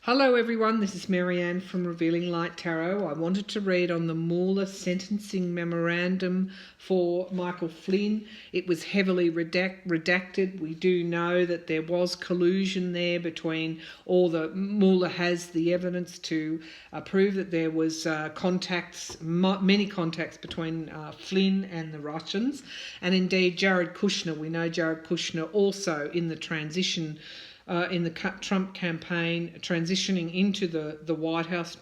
Hello everyone, this is Marianne from Revealing Light Tarot. I wanted to read on the Mueller sentencing memorandum for Michael Flynn. It was heavily redacted. We do know that there was collusion there between Mueller has the evidence to prove that there was many contacts between Flynn and the Russians. And indeed Jared Kushner, we know Jared Kushner also in the transition in the Trump campaign, transitioning into the White House,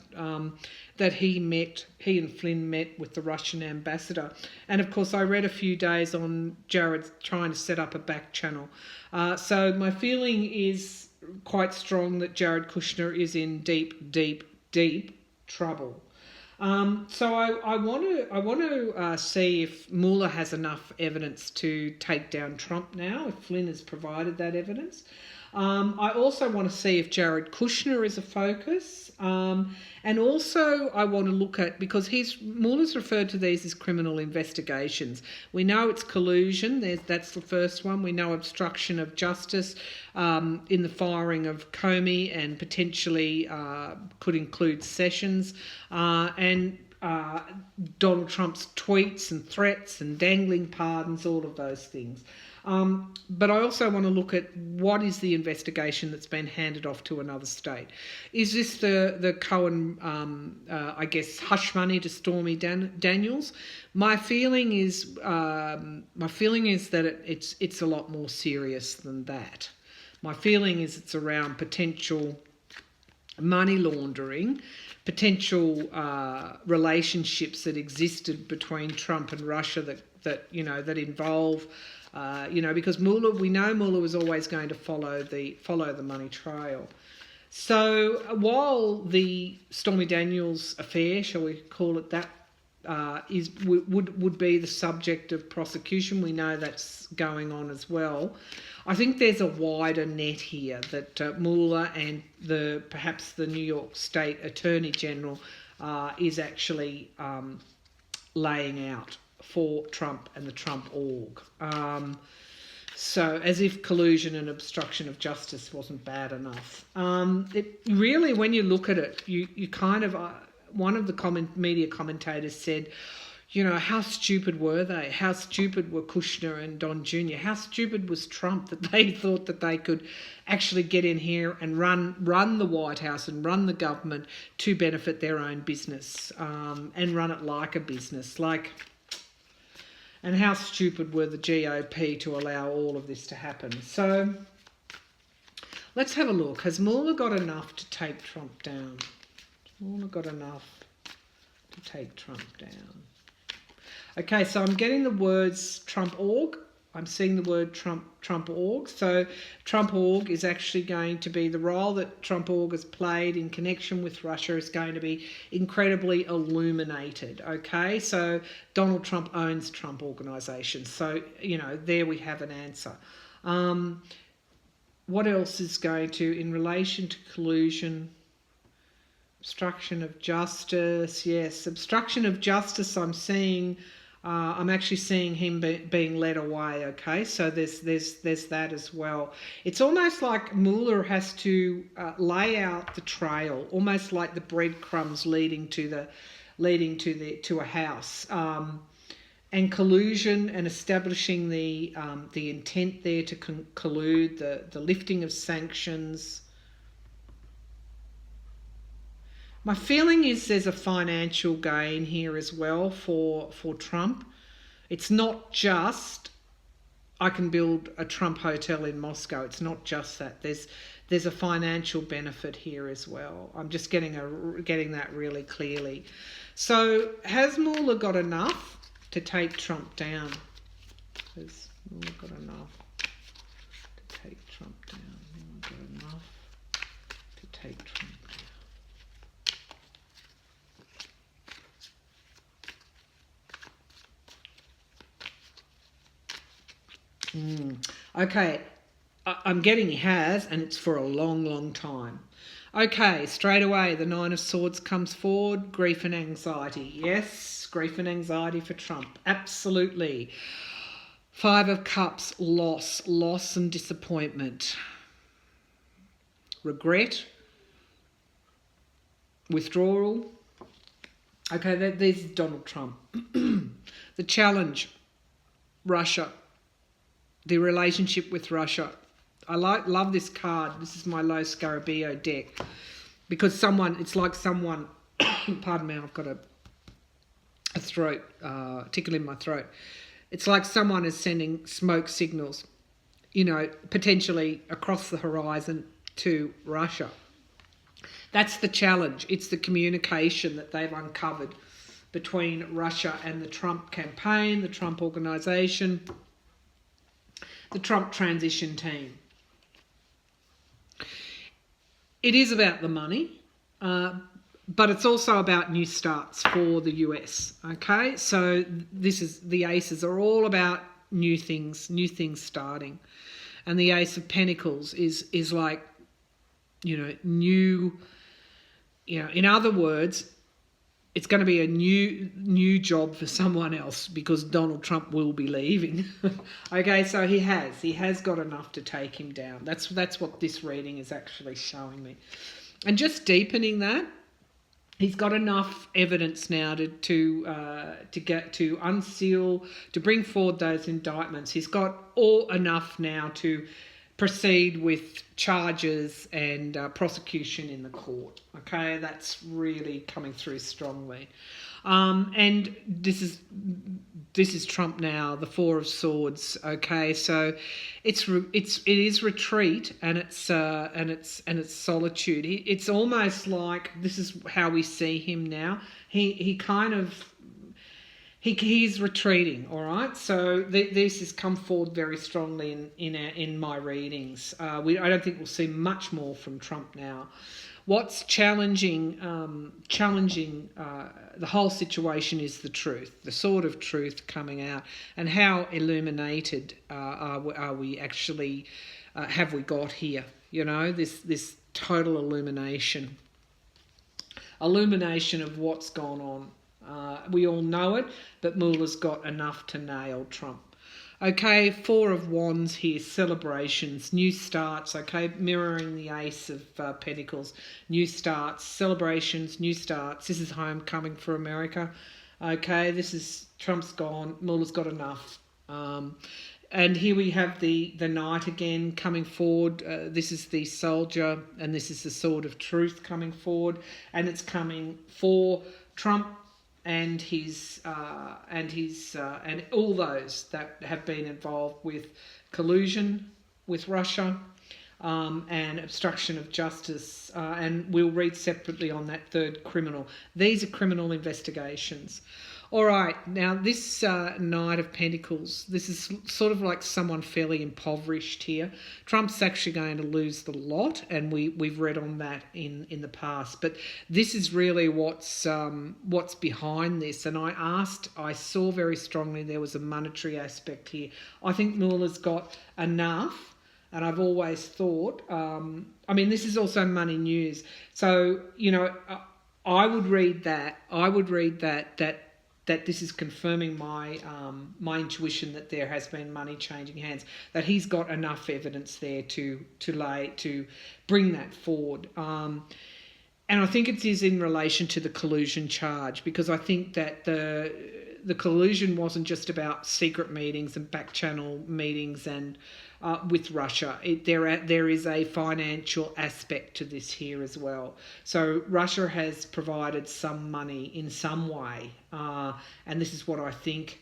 that he and Flynn met with the Russian ambassador. And of course, I read a few days on Jared trying to set up a back channel. So my feeling is quite strong that Jared Kushner is in deep trouble. So I want to see if Mueller has enough evidence to take down Trump now, if Flynn has provided that evidence. I also want to see if Jared Kushner is a focus. And also I want to look at, because Mueller's referred to these as criminal investigations. We know it's collusion, that's the first one. We know obstruction of justice in the firing of Comey, and potentially could include Sessions, and Donald Trump's tweets and threats and dangling pardons, all of those things. But I also want to look at what is the investigation that's been handed off to another state. Is this the Cohen, hush money to Stormy Daniels? My feeling is that it's a lot more serious than that. My feeling is it's around potential money laundering, potential relationships that existed between Trump and Russia that involve. Because we know Mueller was always going to follow the money trail. So while the Stormy Daniels affair, shall we call it that, would be the subject of prosecution, we know that's going on as well. I think there's a wider net here that Mueller and perhaps the New York State Attorney General is actually laying out for Trump and the Trump org. So as if collusion and obstruction of justice wasn't bad enough. It really, when you look at it, you kind of, one of the media commentators said, how stupid were they? How stupid were Kushner and Don Jr.? How stupid was Trump that they thought that they could actually get in here and run the White House and run the government to benefit their own business, and run it like a business, and how stupid were the GOP to allow all of this to happen? So let's have a look. Has Mueller got enough to take Trump down? Has Mueller got enough to take Trump down? Okay, so I'm getting the words Trump org. I'm seeing the word Trump org. So Trump org is actually going to be, the role that Trump org has played in connection with Russia is going to be incredibly illuminated. Okay, so Donald Trump owns Trump organisations. So, there we have an answer. What else is going to, in relation to collusion, obstruction of justice? Yes, obstruction of justice I'm seeing. I'm actually seeing him being led away, okay? So there's that as well. It's almost like Mueller has to lay out the trail, almost like the breadcrumbs leading to a house. And collusion and establishing the intent there to collude, the lifting of sanctions. My feeling is there's a financial gain here as well for Trump. It's not just, I can build a Trump hotel in Moscow. It's not just that. There's a financial benefit here as well. I'm just getting that really clearly. So has Mueller got enough to take Trump down? Has Mueller got enough to take Trump down? Mueller got enough to take Trump down? Okay, I'm getting he has, and it's for a long time. Okay, straight away, the Nine of Swords comes forward. Grief and anxiety. Yes, grief and anxiety for Trump. Absolutely. Five of Cups, loss and disappointment. Regret, withdrawal. Okay, there's Donald Trump. The challenge, Russia, the relationship with Russia. I love this card. This is my Low Scarabeo deck, because it's like someone, pardon me, I've got a throat, tickle in my throat. It's like someone is sending smoke signals, potentially across the horizon to Russia. That's the challenge. It's the communication that they've uncovered between Russia and the Trump campaign, the Trump organisation, the Trump transition team. It is about the money, but it's also about new starts for the US. Okay, so the aces are all about new things starting, and the Ace of Pentacles is like, new. In other words, it's going to be a new job for someone else, because Donald Trump will be leaving. Okay, so he has got enough to take him down. That's what this reading is actually showing me. And just deepening that, he's got enough evidence now to get to unseal, to bring forward those indictments. He's got enough now to proceed with charges and prosecution in the court. Okay, that's really coming through strongly. And this is Trump now, the Four of Swords. Okay, so it is retreat, and it's solitude. It's almost like this is how we see him now. He's retreating, all right? So this has come forward very strongly in my readings. I don't think we'll see much more from Trump now. What's challenging the whole situation is the truth, the sword of truth coming out, and how illuminated are we actually, have we got here? This total illumination of what's gone on. We all know it, but Mueller's got enough to nail Trump. Okay, Four of Wands here, celebrations, new starts, okay, mirroring the Ace of Pentacles, new starts, celebrations, new starts. This is homecoming for America. Okay, this is, Trump's gone, Mueller's got enough. And here we have the Knight again coming forward. This is the Soldier, and this is the Sword of Truth coming forward, and it's coming for Trump and and all those that have been involved with collusion with Russia, and obstruction of justice, and we'll read separately on that third criminal. These are criminal investigations. All right, now this Knight of Pentacles, this is sort of like someone fairly impoverished here. Trump's actually going to lose the lot, and we've read on that in the past. But this is really what's behind this. And I saw very strongly there was a monetary aspect here. I think Mueller's got enough, and I've always thought, this is also money news. So, I would read that this is confirming my intuition that there has been money changing hands, that he's got enough evidence there to bring that forward. And I think it is in relation to the collusion charge, because I think that the collusion wasn't just about secret meetings and back channel meetings and with Russia. There is a financial aspect to this here as well. So Russia has provided some money in some way, and this is what I think.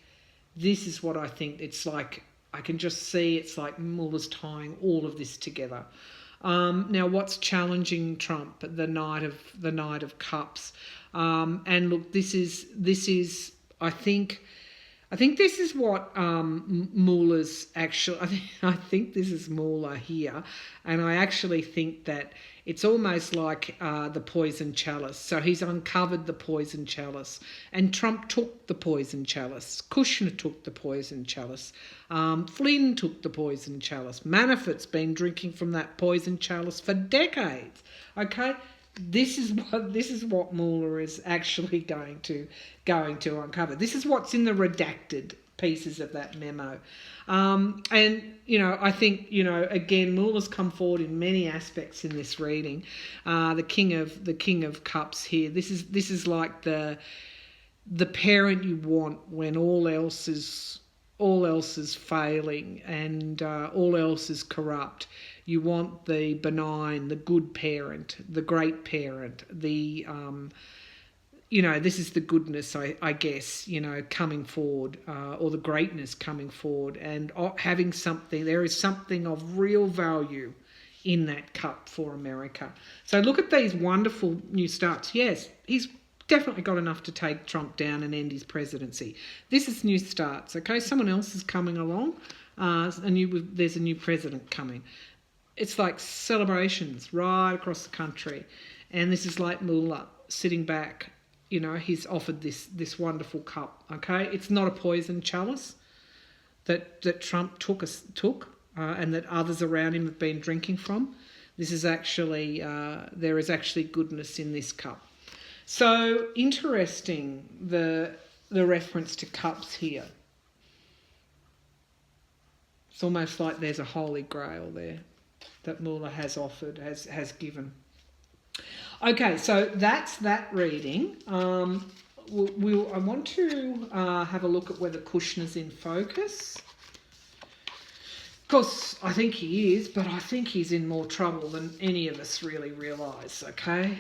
It's like, I can just see it's like Mueller's tying all of this together. Now, what's challenging Trump? The Knight of Cups, and look, this is I think this is what Mueller's actually. I think this is Mueller here, and I actually think that it's almost like the poison chalice. So he's uncovered the poison chalice, and Trump took the poison chalice. Kushner took the poison chalice. Flynn took the poison chalice. Manafort's been drinking from that poison chalice for decades. Okay. This is what Mueller is actually going to uncover. This is what's in the redacted pieces of that memo. And, I think, again, Mueller's come forward in many aspects in this reading. The King of Cups here. This is like the parent you want when all else is failing and all else is corrupt. You want the benign, the good parent, the great parent, the this is the goodness, I guess, coming forward, or the greatness coming forward, and having something. There is something of real value in that cup for America. So look at these wonderful new starts. Yes, he's definitely got enough to take Trump down and end his presidency. This is new starts, okay? Someone else is coming along. There's a new president coming. It's like celebrations right across the country. And this is like Mueller sitting back. He's offered this wonderful cup, okay? It's not a poison chalice that Trump took and that others around him have been drinking from. This is actually, there is actually goodness in this cup. So interesting, the reference to cups here. It's almost like there's a holy grail there that Mueller has offered, has given. Okay, so that's that reading. I want to have a look at whether Kushner's in focus. Of course, I think he is, but I think he's in more trouble than any of us really realise, okay?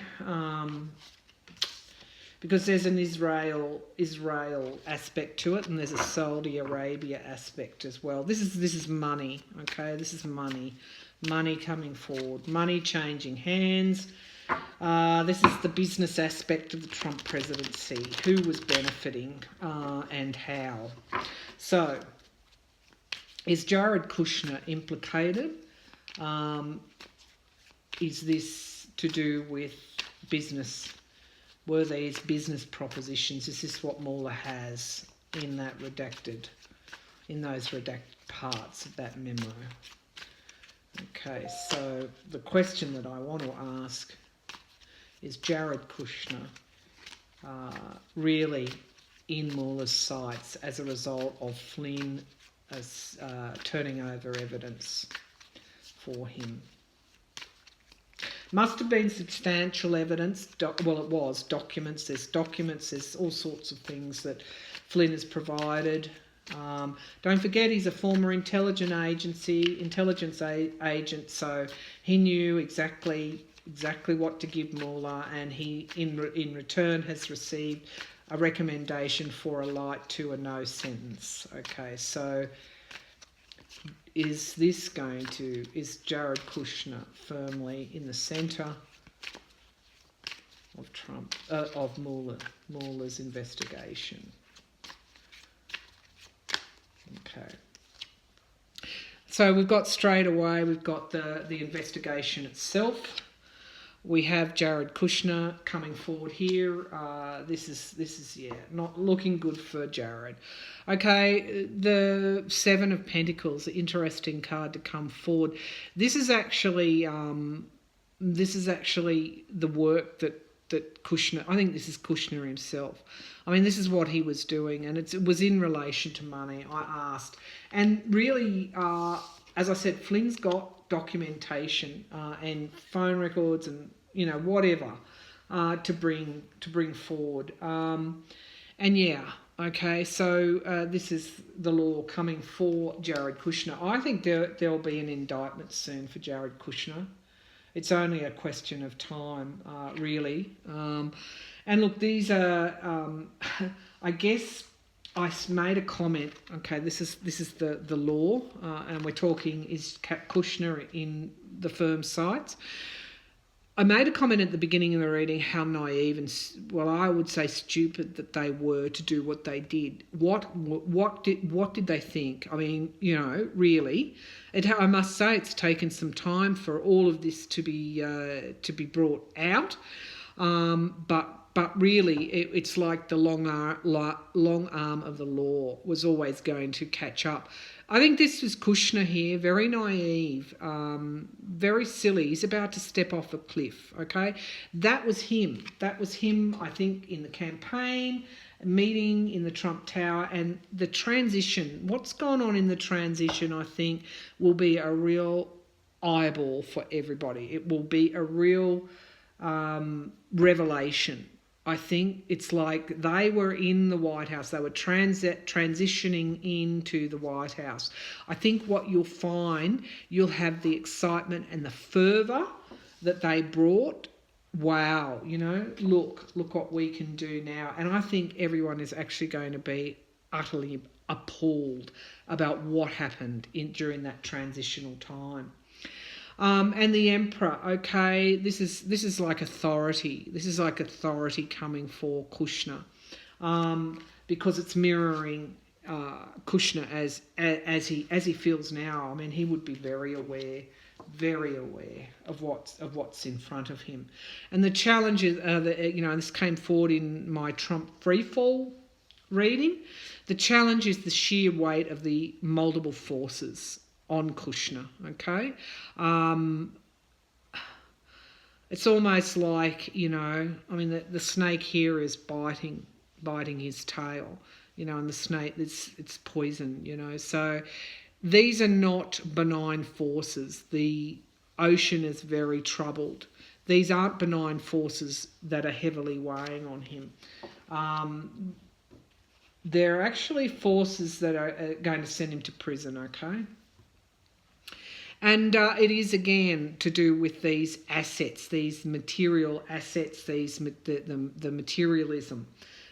Because there's an Israel aspect to it, and there's a Saudi Arabia aspect as well. This is money, okay? This is money coming forward, money changing hands. This is the business aspect of the Trump presidency. Who was benefiting and how? So, is Jared Kushner implicated? Is this to do with business? Were these business propositions? Is this what Mueller has in those redacted parts of that memo? Okay, so the question that I want to ask is Jared Kushner really in Mueller's sights as a result of Flynn turning over evidence for him? Must have been substantial evidence. It was documents. There's all sorts of things that Flynn has provided. Don't forget, he's a former intelligence agent, so he knew exactly what to give Mueller, and he in return has received a recommendation for a light to a no sentence. Okay, so is Jared Kushner firmly in the centre of Mueller's investigation? Okay. So we've got the investigation itself. We have Jared Kushner coming forward here. This is not looking good for Jared. Okay, the Seven of Pentacles, an interesting card to come forward. This is actually the work that Kushner. I think this is Kushner himself. I mean, this is what he was doing, and it was in relation to money. I asked, and really, as I said, Flynn's got documentation and phone records and whatever to bring forward. Okay, so this is the law coming for Jared Kushner. I think there'll be an indictment soon for Jared Kushner. It's only a question of time, really. And look, these are, I guess I made a comment. Okay, this is the law, and we're talking is Kushner in the firm's sights. I made a comment at the beginning of the reading how naive and, I would say stupid that they were to do what they did. What did they think? I mean, really, I must say it's taken some time for all of this to be brought out. But but really, it's like the long arm of the law was always going to catch up. I think this was Kushner here, very naive, very silly. He's about to step off a cliff, okay? That was him. That was him, I think, in the campaign, meeting in the Trump Tower, and the transition. What's gone on in the transition, I think, will be a real eyeball for everybody. It will be a real revelation. I think it's like they were in the White House. They were transitioning into the White House. I think what you'll find, you'll have the excitement and the fervour that they brought. Wow, you know, look what we can do now. And I think everyone is actually going to be utterly appalled about what happened during that transitional time. And the emperor, okay, this is like authority. This is like authority coming for Kushner, because it's mirroring Kushner as he feels now. I mean, he would be very aware of what's in front of him. And the challenges, this came forward in my Trump freefall reading. The challenge is the sheer weight of the multiple forces on Kushner, okay? It's almost like, the snake here is biting his tail, and the snake, it's poison, So these are not benign forces. The ocean is very troubled. These aren't benign forces that are heavily weighing on him. They're actually forces that are going to send him to prison, okay? And it is, again, to do with these assets, these material assets, the materialism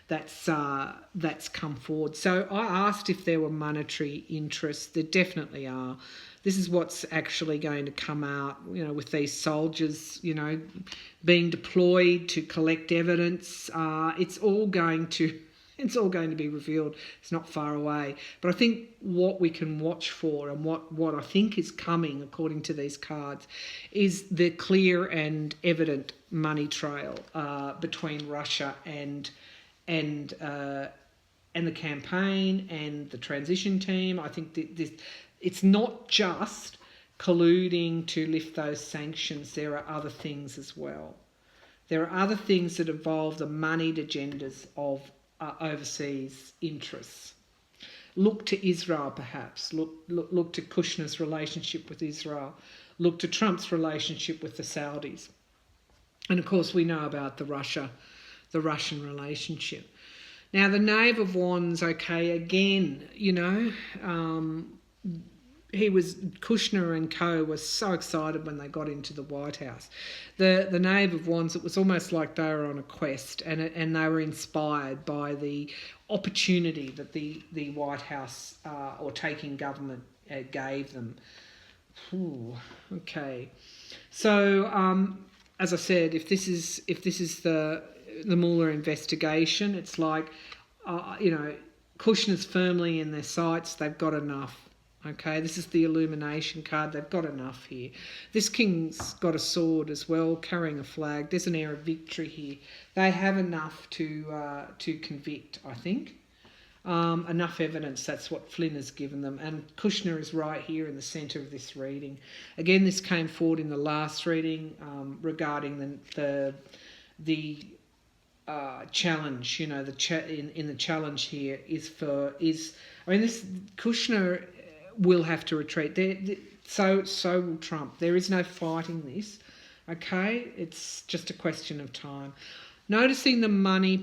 that's come forward. So I asked if there were monetary interests. There definitely are. This is what's actually going to come out, with these soldiers, being deployed to collect evidence. It's all going to be revealed. It's not far away. But I think what we can watch for, and what I think is coming according to these cards, is the clear and evident money trail between Russia and the campaign and the transition team. I think it's not just colluding to lift those sanctions. There are other things as well. There are other things that involve the moneyed agendas of overseas interests. Look to Israel, perhaps. Look to Kushner's relationship with Israel. Look to Trump's relationship with the Saudis. And, of course, we know about the Russian relationship. Now, the Knave of Wands, okay, again, Kushner and co were so excited when they got into the White House. The Knave of Wands, it was almost like they were on a quest, and they were inspired by the opportunity that the White House or taking government gave them. Ooh, okay, so as I said, if this is the Mueller investigation, it's like Kushner's firmly in their sights. They've got enough. Okay, this is the illumination card. They've got enough here. This king's got a sword as well, carrying a flag. There's an air of victory here. They have enough to convict, I think. Enough evidence. That's what Flynn has given them. And Kushner is right here in the centre of this reading. Again, this came forward in the last reading regarding the challenge. In the challenge here is this Kushner will have to retreat. So will Trump. There is no fighting this. Okay, it's just a question of time. Noticing the money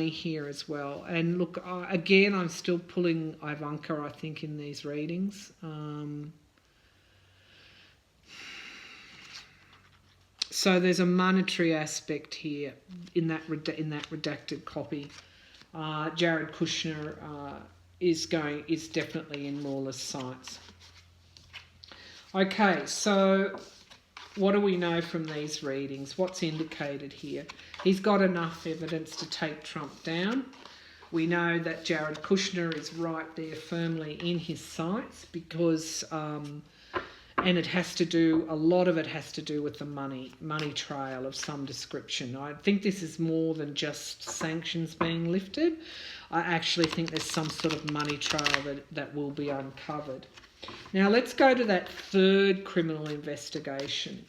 here as well. And look, again, I'm still pulling Ivanka, I think, in these readings. So there's a monetary aspect here in that redacted copy. Jared Kushner is definitely in Mueller's sights. Okay, so what do we know from these readings? What's indicated here? He's got enough evidence to take Trump down. We know that Jared Kushner is right there firmly in his sights because and a lot of it has to do with the money trail of some description. I think this is more than just sanctions being lifted. I actually think there's some sort of money trail that will be uncovered. Now let's go to that third criminal investigation.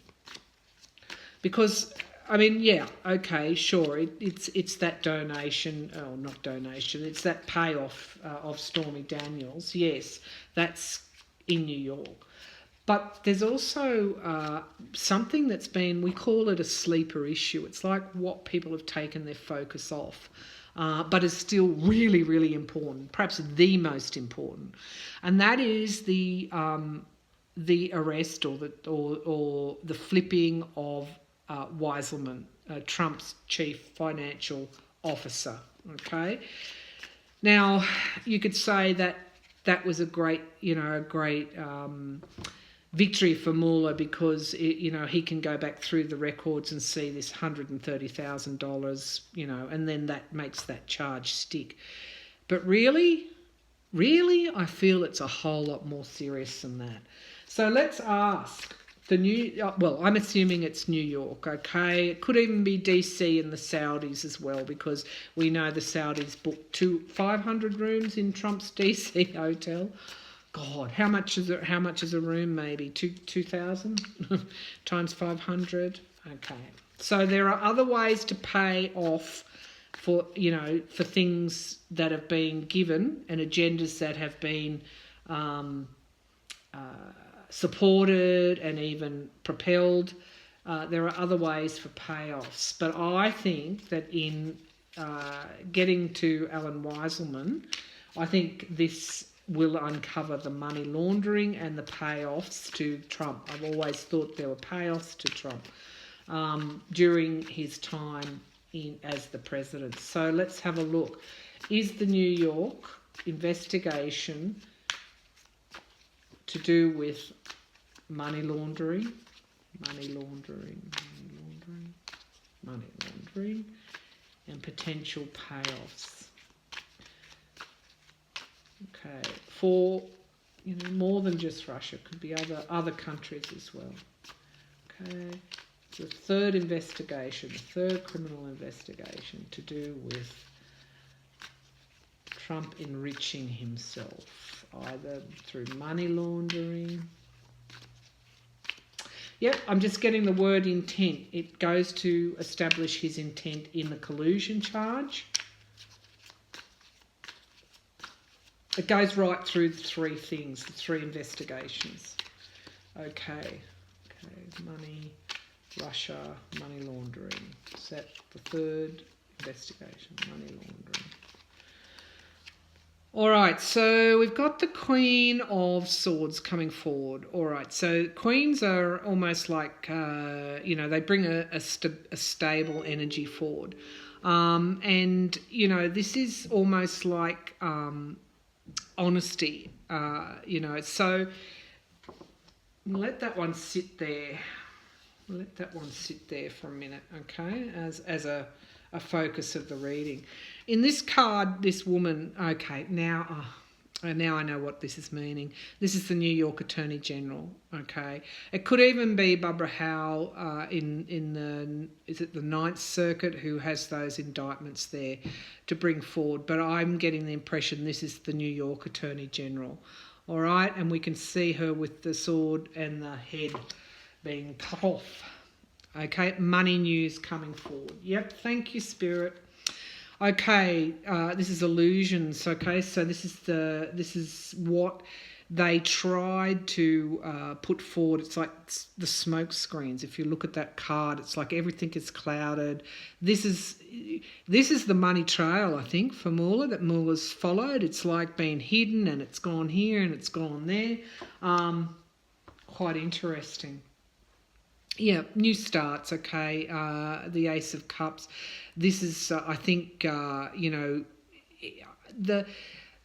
Because, I mean, yeah, okay, sure, it's that donation, oh, not donation, it's that payoff of Stormy Daniels. Yes, that's in New York. But there's also something that's been, we call it a sleeper issue. It's like what people have taken their focus off, but is still really, really important, perhaps the most important. And that is the arrest or the flipping of Wieselman, Trump's chief financial officer. Okay. Now, you could say that was a great victory for Mueller because he can go back through the records and see this $130,000, and then that makes that charge stick. But really, I feel it's a whole lot more serious than that. So let's ask I'm assuming it's New York, okay? It could even be DC and the Saudis as well, because we know the Saudis booked 500 rooms in Trump's DC hotel. God, how much is a room? Maybe 2,000 times 500. Okay, so there are other ways to pay off for things that have been given and agendas that have been supported and even propelled. There are other ways for payoffs, but I think that in getting to Alan Wieselman, I think this will uncover the money laundering and the payoffs to Trump. I've always thought there were payoffs to Trump during his time as the president. So let's have a look. Is the New York investigation to do with money laundering, and potential payoffs? Okay, for more than just Russia, could be other countries as well. Okay, the third criminal investigation to do with Trump enriching himself, either through money laundering. Yep, I'm just getting the word intent. It goes to establish his intent in the collusion charge. It goes right through the three things, the three investigations. Okay, money, Russia, money laundering. Is that the third investigation, money laundering? All right, so we've got the Queen of Swords coming forward. All right, so queens are almost like, they bring a stable energy forward. And, this is almost like honesty, So let that one sit there. Let that one sit there for a minute, okay, as a focus of the reading. In this card, this woman, okay, now I know what this is meaning. This is the New York Attorney General, okay. It could even be Barbara Howell in the Ninth Circuit, who has those indictments there to bring forward. But I'm getting the impression this is the New York Attorney General, all right. And we can see her with the sword and the head being cut off. Okay, money news coming forward. Yep, thank you, Spirit. Okay, this is illusions. Okay, so this is what they tried to put forward. It's like the smoke screens. If you look at that card, it's like everything is clouded. This is the money trail, I think, for Mueller, that Mueller's followed. It's like being hidden, and it's gone here and it's gone there. Quite interesting. Yeah, new starts, okay, the Ace of Cups. This is, I think,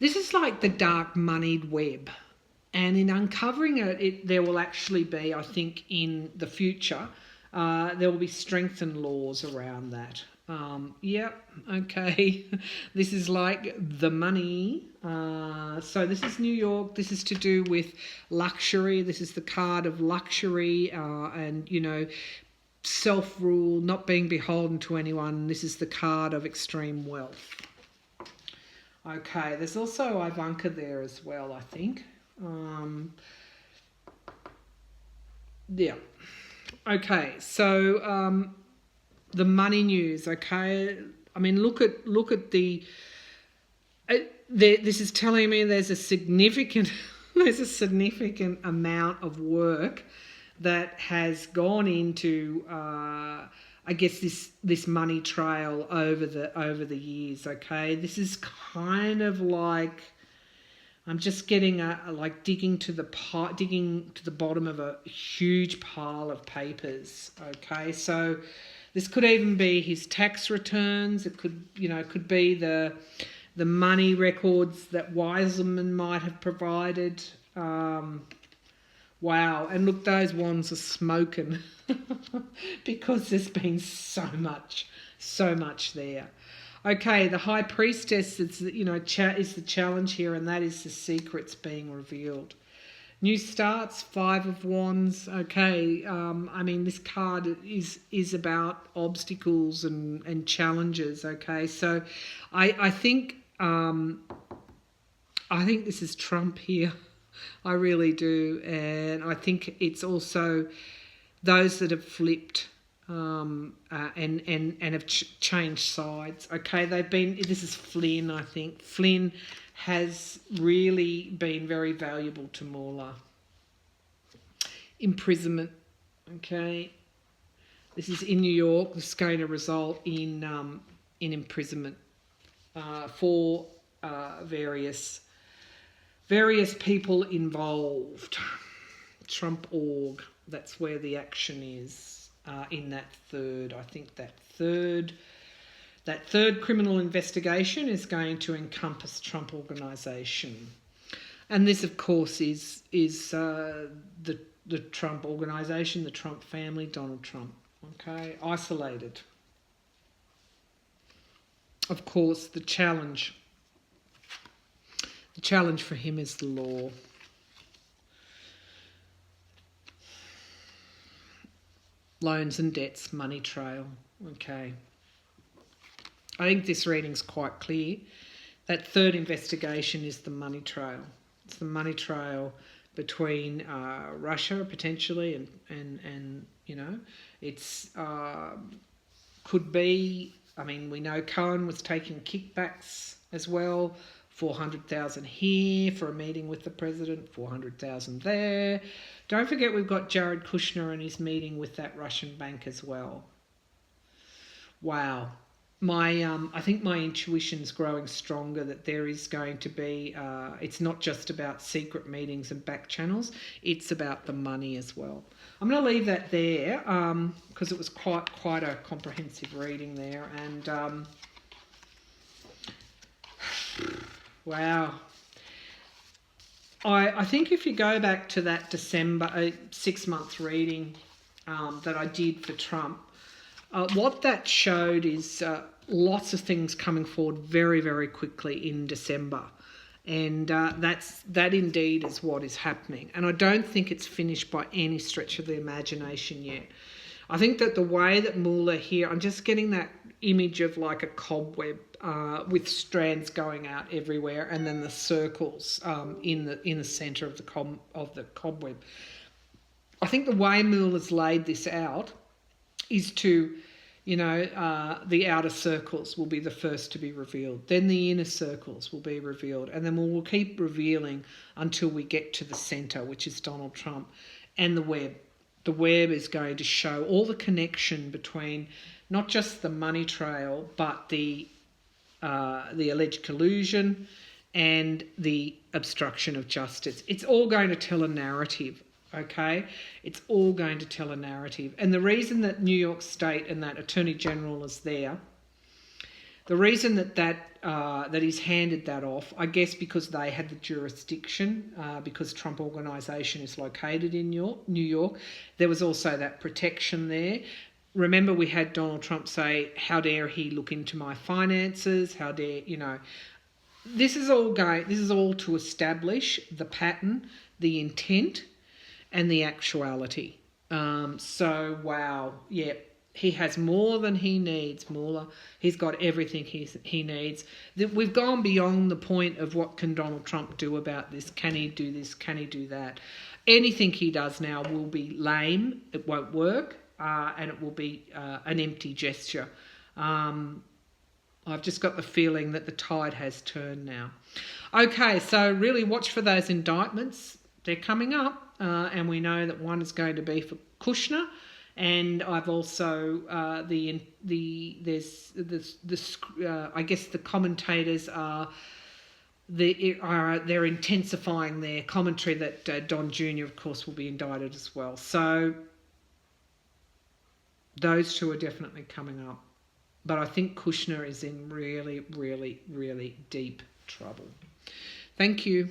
this is like the dark moneyed web. And in uncovering it, there will actually be, I think, in the future, There will be strengthened laws around that. Yep, okay. This is like the money. So this is New York. This is to do with luxury. This is the card of luxury and, you know, self-rule, not being beholden to anyone. This is the card of extreme wealth. Okay, there's also Ivanka there as well, I think. Yeah. Okay, so the money news. Okay, I mean, look at the. This is telling me there's a significant amount of work that has gone into I guess this money trail over the years. Okay, this is kind of like I'm just getting like digging to the bottom of a huge pile of papers. Okay, so this could even be his tax returns. It could, you know, it could be the money records that Wiseman might have provided. Wow, and look, those wands are smoking because there's been so much there. Okay, the High Priestess, it's, you know, is the challenge here, and that is the secrets being revealed. New starts, 5 of Wands. Okay, I mean, this card is about obstacles and challenges. Okay, so I think this is Trump here. I really do, and I think it's also those that have flipped and have changed sides. Okay, this is Flynn. I think Flynn has really been very valuable to Mueller. Imprisonment. Okay, this is in New York. This is going to result in imprisonment for various people involved. Trump org, that's where the action is in that third. I think that third criminal investigation is going to encompass Trump organisation. And this, of course, is the Trump organisation, the Trump family, Donald Trump. Okay, isolated. Of course, the challenge for him is the law. Loans and debts, money trail. Okay. I think this reading's quite clear. That third investigation is the money trail. It's the money trail between Russia potentially and you know, it's could be. I mean, we know Cohen was taking kickbacks as well. 400,000 here for a meeting with the president, 400,000 there. Don't forget we've got Jared Kushner and his meeting with that Russian bank as well. Wow. I think my intuition's growing stronger that there is going to be, it's not just about secret meetings and back channels, it's about the money as well. I'm going to leave that there because it was quite a comprehensive reading there. And wow. I think if you go back to that December 6-month reading that I did for Trump, what that showed is lots of things coming forward very, very quickly in December. And that indeed is what is happening. And I don't think it's finished by any stretch of the imagination yet. I think that the way that Mueller here, I'm just getting that image of like a cobweb with strands going out everywhere, and then the circles in the centre of the cobweb. I think the way Mueller's laid this out is to, you know, the outer circles will be the first to be revealed. Then the inner circles will be revealed. And then we'll keep revealing until we get to the centre, which is Donald Trump, and the web. The web is going to show all the connection between not just the money trail, but the alleged collusion and the obstruction of justice. It's all going to tell a narrative. Okay, it's all going to tell a narrative. And the reason that New York State and that Attorney General is there, The reason that he's handed that off, I guess, because they had the jurisdiction, because Trump Organisation is located in New York. There was also that protection there. Remember, we had Donald Trump say, "How dare he look into my finances? How dare This is all to establish the pattern, the intent, and the actuality. So wow, yeah. He has more than he needs, Mueller. He's got everything he needs. We've gone beyond the point of what can Donald Trump do about this. Can he do this? Can he do that? Anything he does now will be lame. It won't work, and it will be an empty gesture. I've just got the feeling that the tide has turned now. Okay, so really watch for those indictments. They're coming up, and we know that one is going to be for Kushner. And I've also I guess the commentators they're intensifying their commentary that Don Jr. of course will be indicted as well. So those two are definitely coming up, but I think Kushner is in really, really, really deep trouble. Thank you.